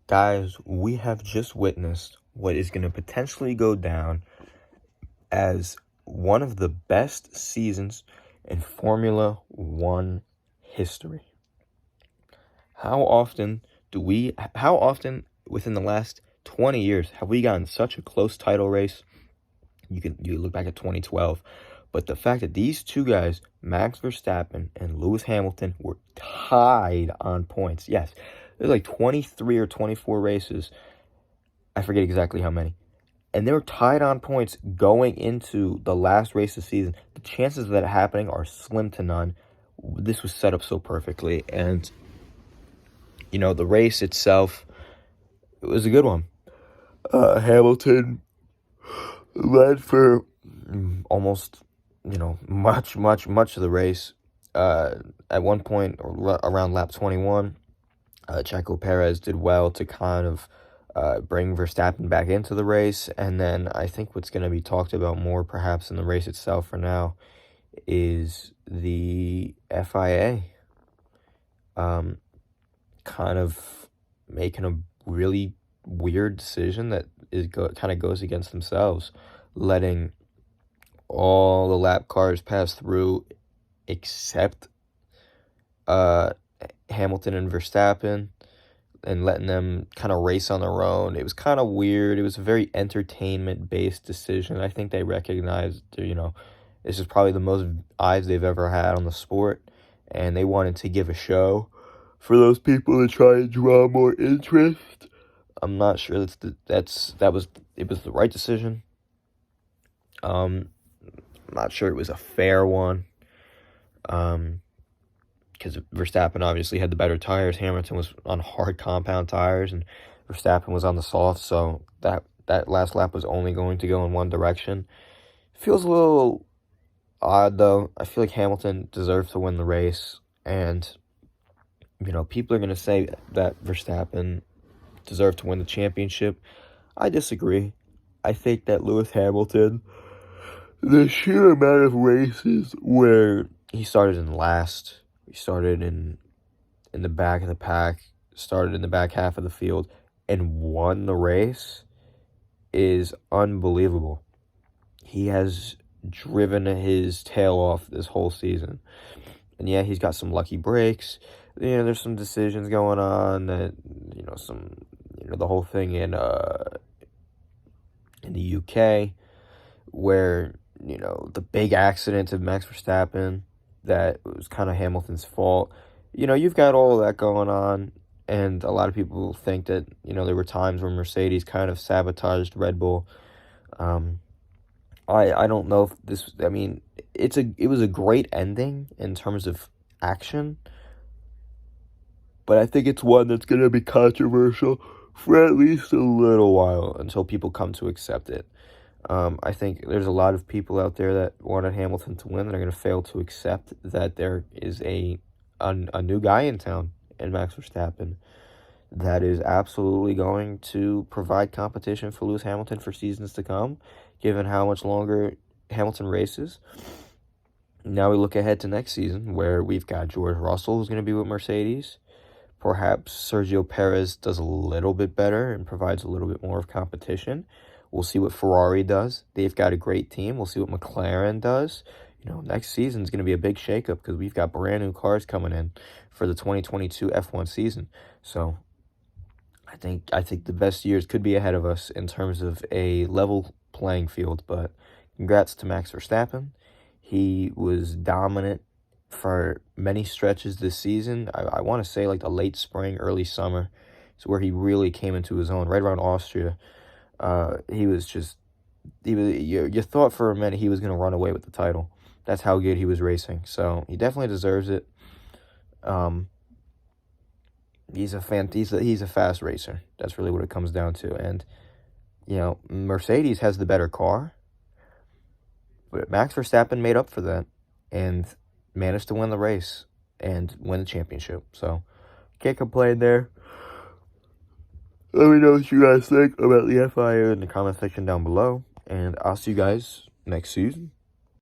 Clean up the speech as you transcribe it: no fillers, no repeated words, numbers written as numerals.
Guys, we have just witnessed what is going to potentially go down as one of the best seasons in Formula One history. How often within the last 20 years have we gotten such a close title race? You look back at 2012, but the fact that these two guys, Max Verstappen and Lewis Hamilton, were tied on points. Yes, there's like 23 or 24 races. I forget exactly how many. And they were tied on points going into the last race of the season. The chances of that happening are slim to none. This was set up so perfectly. And, the race itself, it was a good one. Hamilton led for almost, much of the race. At one point, around lap 21, Checo Perez did well to kind of bring Verstappen back into the race. And then I think what's going to be talked about more perhaps in the race itself for now is the FIA kind of making a really weird decision that kind of goes against themselves, letting all the lap cars pass through except Hamilton and Verstappen, and letting them kind of race on their own. It was kind of weird. It was a very entertainment-based decision. I think they recognized, this is probably the most eyes they've ever had on the sport, and they wanted to give a show for those people to try and draw more interest. I'm not sure it was the right decision. I'm not sure it was a fair one. Because Verstappen obviously had the better tires. Hamilton was on hard compound tires, and Verstappen was on the soft, so that last lap was only going to go in one direction. Feels a little odd, though. I feel like Hamilton deserves to win the race, and, people are going to say that Verstappen deserved to win the championship. I disagree. I think that Lewis Hamilton, the sheer amount of races where he started in last, he started in the back of the pack, started in the back half of the field, and won the race is unbelievable. He has driven his tail off this whole season. And yeah, he's got some lucky breaks. There's some decisions going on that, the whole thing in the UK where, the big accident of Max Verstappen, that was kind of Hamilton's fault. You've got all of that going on, and a lot of people think that, there were times where Mercedes kind of sabotaged Red Bull. I don't know if it was a great ending in terms of action, but I think it's one that's going to be controversial for at least a little while until people come to accept it. I think there's a lot of people out there that wanted Hamilton to win that are going to fail to accept that there is a new guy in town in Max Verstappen that is absolutely going to provide competition for Lewis Hamilton for seasons to come, given how much longer Hamilton races. Now we look ahead to next season where we've got George Russell, who's going to be with Mercedes. Perhaps Sergio Perez does a little bit better and provides a little bit more of competition. We'll see what Ferrari does. They've got a great team. We'll see what McLaren does. Next season is going to be a big shakeup because we've got brand new cars coming in for the 2022 F1 season. So I think the best years could be ahead of us in terms of a level playing field. But congrats to Max Verstappen. He was dominant for many stretches this season. I want to say like the late spring, early summer is where he really came into his own, right around Austria. You thought for a minute he was going to run away with the title. That's how good he was racing. So he definitely deserves it. He's a fast racer. That's really what it comes down to. And, Mercedes has the better car, but Max Verstappen made up for that and managed to win the race and win the championship. So can't complain there. Let me know what you guys think about the FIA in the comment section down below, and I'll see you guys next season.